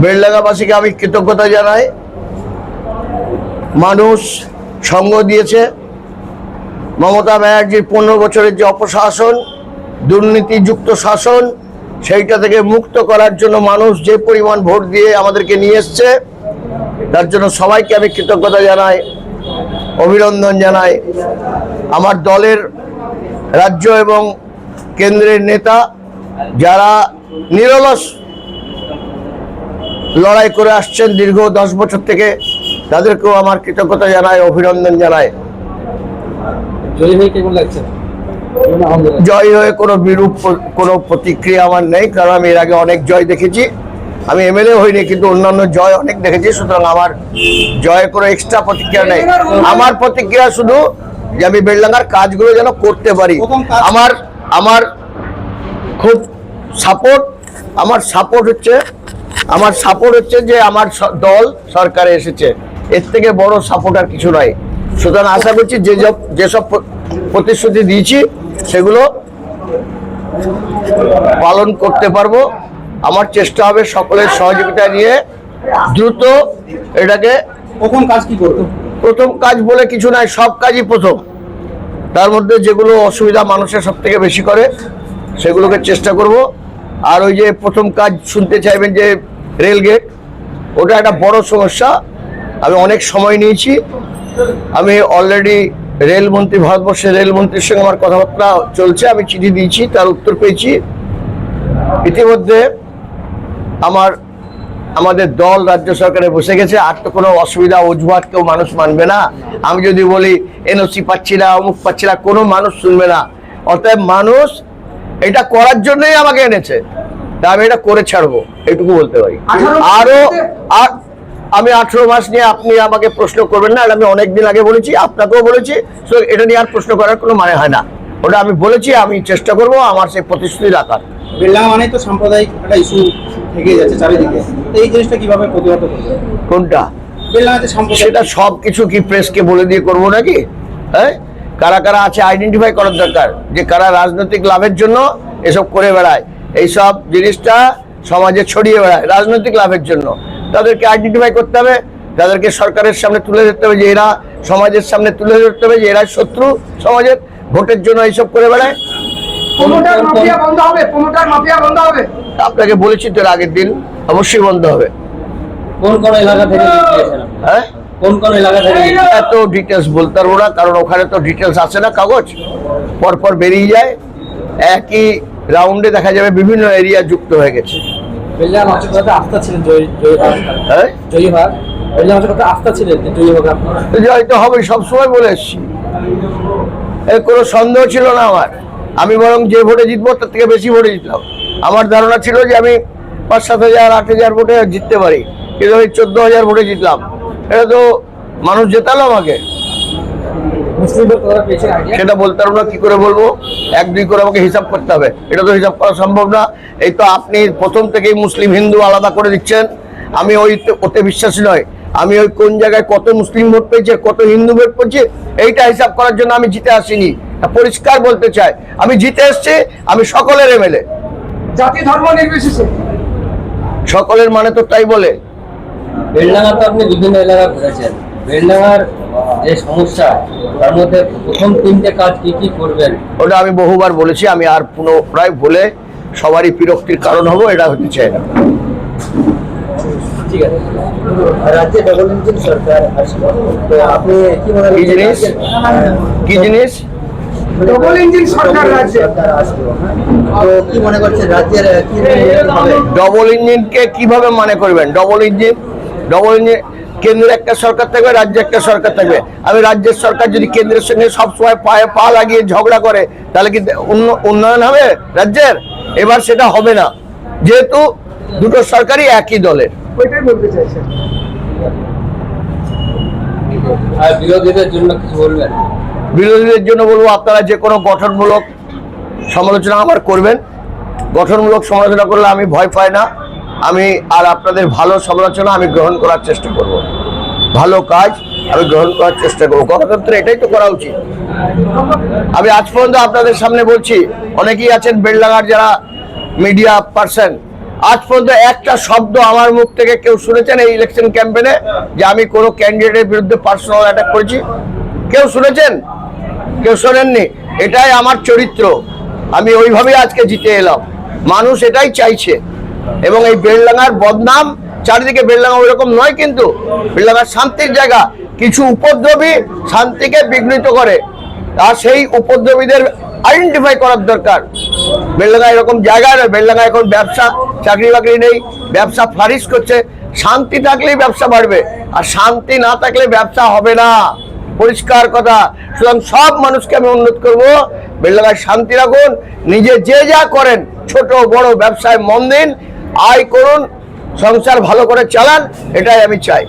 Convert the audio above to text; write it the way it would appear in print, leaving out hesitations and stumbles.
বেলডাঙ্গাবাসীকে আমি কৃতজ্ঞতা জানাই। মানুষ সঙ্গ দিয়েছে। মমতা ব্যানার্জির 15 বছরের যে অপশাসন, দুর্নীতিযুক্ত শাসন, সেইটা থেকে মুক্ত করার জন্য মানুষ যে পরিমাণ ভোট দিয়ে আমাদেরকে নিয়ে এসছে, তার জন্য সবাইকে আমি কৃতজ্ঞতা জানাই, অভিনন্দন জানাই। আমার দলের রাজ্য এবং কেন্দ্রের নেতা যারা নিরলস লড়াই করে আসছেন দীর্ঘ 10 বছর থেকে, তাদেরকেও আমার কৃতজ্ঞতা জানাই, অভিনন্দন জানাই। জয় হয়ে কেমন লাগছে? জয় হয়ে কোনো বিরূপ কোনো প্রতিক্রিয়া আমার নেই, কারণ আমি এর আগে অনেক জয় দেখেছি। আমি এমএলএ হইনি, কিন্তু অন্যান্য জয় অনেক দেখেছি। সুতরাং আমার জয়ে কোনো এক্সট্রা প্রতিক্রিয়া নেই। আমার প্রতিক্রিয়া শুধু যে আমি বেলডাঙ্গার কাজগুলো যেন করতে পারি। আমার খুব সাপোর্ট হচ্ছে যে আমার দল সরকারে এসেছে, এর থেকে বড় সাপোর্ট আর কিছু নয়। সুতরাং আশা করছি যেসব প্রতিশ্রুতি দিয়েছি সেগুলো পালন করতে পারবো। আমার চেষ্টা হবে সকলের সহযোগিতা নিয়ে দ্রুত এটাকে। প্রথম কাজ বলে কিছু নাই, সব কাজই প্রথম। তার মধ্যে যেগুলো অসুবিধা মানুষের সব থেকে বেশি করে, সেগুলোকে চেষ্টা করব। আর ওই যে প্রথম কাজ শুনতে চাইবেন যে রেলগেট, ওটা একটা বড় সমস্যা। আমি অনেক সময় নিয়েছি। আমি অলরেডি রেলমন্ত্রী, ভারতবর্ষের রেলমন্ত্রীর সঙ্গে আমার কথাবার্তা চলছে। আমি চিঠি দিয়েছি, তার উত্তর পেয়েছি। ইতিমধ্যে আমাদের দল রাজ্য সরকারে বসে গেছে। আর তো কোনো অসুবিধা অজুহাত কেউ মানুষ মানবে না। আমি যদি বলি এনওসি পাচ্ছি না, অমুক পাচ্ছি না, কোনো মানুষ শুনবে না। অতএব মানুষ এটা করার জন্যই আমাকে এনেছে, তা আমি এটা করে ছাড়বো, এইটুকু বলতে পারি। আমি 18 মাস নিয়ে আপনি আমাকে প্রশ্ন করবেন না, আর আমি অনেকদিন আগে বলেছি, আপনাকেও বলেছি। এটা নিয়ে আর প্রশ্ন করার কোনো মানে হয় না। ওটা আমি বলেছি, আমি চেষ্টা করব আমার সেই প্রতিশ্রুতি রাখার। বেলডাঙ্গা মানে তো সাম্প্রদায়িক একটা ইস্যু থেকে যাচ্ছে চারিদিকে, এই জিনিসটা কিভাবে প্রতিহত করবে? কোনটা? বেলডাঙ্গাতে সাম্প্রদায়িক, সেটা সব কিছু কি প্রেসকে বলে দিয়ে করবো নাকি? হ্যাঁ, কারা কারা আছে আইডেন্টিফাই করার দরকার, যে কারা রাজনৈতিক লাভের জন্য এসব করে বেড়ায়। এইসব জিনিসটা সমাজে ছড়িয়ে বেড়ায় রাজনৈতিক লাভের জন্য। তাদেরকে আইডেন্টিফাই করতে হবে, তাদেরকে সরকারের সামনে তুলে ধরতে হবে, যে এরা সমাজের সামনে তুলে ধরতে হবে যে এরা শত্রু সমাজের, ভোটের জন্য এইসব করে বেড়ায়। আপনাকে বলেছি তো আগের দিন, অবশ্যই বন্ধ হবে। কোন কোন এলাকা থেকে? হ্যাঁ, কোন কোন এলাকা থেকে? এত ডিটেলস বলতে পারবো না, কারণ ওখানে তো ডিটেলস আসে না, কাগজ পরপর বেরিয়ে যায়। একই রাউন্ডে দেখা যাবে বিভিন্ন এরিয়া যুক্ত হয়ে গেছে। জয় তো হবে, সবসময় বলে এসছি, কোনো সন্দেহ ছিল না আমার। আমি বরং যে ভোটে জিতবো তার থেকে বেশি ভোটে জিতলাম। আমার ধারণা ছিল যে আমি 5-7 হাজার 8 হাজার ভোটে জিততে পারি, কিন্তু আমি 14,000 ভোটে জিতলাম। এটা তো মানুষ জেতালো আমাকে। সেটা বলতে পারবো না, কি করে বলবো? 1-2 করে আমাকে হিসাব করতে হবে, এটা তো হিসাব করা সম্ভব না। এই তো আপনি প্রথম থেকেই মুসলিম হিন্দু আলাদা করে দিচ্ছেন। আমি ওতে বিশ্বাসী নয়। আমি ওই কোন জায়গায় কত মুসলিম ভোট পেয়েছে, কত হিন্দু ভোট পেয়েছে, এইটা হিসাব করার জন্য আমি জিতে আসিনি। পরিষ্কার বলতে চাই, আমি জিতে এসছি। আমি সকলের এমএলএ, জাতি ধর্ম নির্বিশেষে। সকলের মানে তো তাই বলে। বেলডাঙ্গা তো আপনি বিভিন্ন এলাকা ঘুরেছেন, বেলডাঙ্গার যে সমস্যা, তার মধ্যে প্রথম 3টে কাজ কি কি করবেন? ওটা আমি বহুবার বলেছি, আমি আর পুনরায় বলে সবারই বিরক্তির কারণ হবো, এটা হতে চাই না। ঠিক আছে। রাজ্যে ডবল ইঞ্জিন সরকার আসবে, তো আপনি কি মনে করেন? কি জিনিস? ডবল ইঞ্জিন সরকার রাজ্যে আসবে, তো কি মনে করছেন রাজ্যের কি হবে? ডবল ইঞ্জিনকে কিভাবে মানে করবেন? ডবল ইঞ্জিন কেন্দ্রের একটা সরকার থাকবে, রাজ্যে একটা সরকার থাকবে। আমি রাজ্যের সরকার যদি কেন্দ্রের সঙ্গে সবসময় পায়ে পা লাগিয়ে ঝগড়া করে, তাহলে কি উন্নয়ন হবে রাজ্যের? এবার সেটা হবে না, যেহেতু দুটো সরকারই একই দলের। ওইটাই বলতে চাইছেন। আর বিরোধীদের জন্য কিছু বলবেন? বিরোধীদের জন্য বলবো, আপনারা যে কোনো গঠনমূলক সমালোচনা আমার করবেন। গঠনমূলক সমালোচনা করলে আমি ভয় পাই না। আমি আর আপনাদের ভালো সমালোচনা আমি গ্রহণ করার চেষ্টা করব, ভালো কাজ আমি গ্রহণ করার চেষ্টা করবো। গণতন্ত্রে এটাই তো করা উচিত। আমি আজ পর্যন্ত আপনাদের সামনে বলছি, অনেকেই আছেন বেলডাঙ্গার যারা মিডিয়া পার্সন, আজ পর্যন্ত একটা শব্দ আমার মুখ থেকে কেউ শুনেছেন এই ইলেকশন ক্যাম্পেনে যে আমি কোনো ক্যান্ডিডেটের বিরুদ্ধে পার্সোনাল অ্যাটাক করেছি? কেউ শুনেছেন? কেউ শোনেননি। এটাই আমার চরিত্র, আমি ওইভাবেই আজকে জিতে এলাম। মানুষ এটাই চাইছে। এবং এই বেলডাঙ্গার বদনাম চারিদিকে, বেলডাঙ্গা ওইরকম নয়, কিন্তু বেলডাঙ্গার শান্তির জায়গা। কিছু উপদ্রবী শান্তিকে বিঘ্নিত করে, আর সেই উপদ্রবীদের আইডেন্টিফাই করার দরকার। বেলডাঙ্গা এরকম জায়গা নয়। বেলডাঙ্গা এখন ব্যবসা, চাকরি বাকরি নেই, ব্যবসা ফ্লারিশ করছে। শান্তি থাকলেই ব্যবসা বাড়বে, আর শান্তি না থাকলে ব্যবসা হবে না, পরিষ্কার কথা। সুতরাং সব মানুষকে আমি অনুরোধ করবো, বেলডাঙ্গায় শান্তি রাখুন, নিজে যে যা করেন ছোট বড় ব্যবসায় মন দিন, আয় করুন, সংসার ভালো করে চালান, এটাই আমি চাই।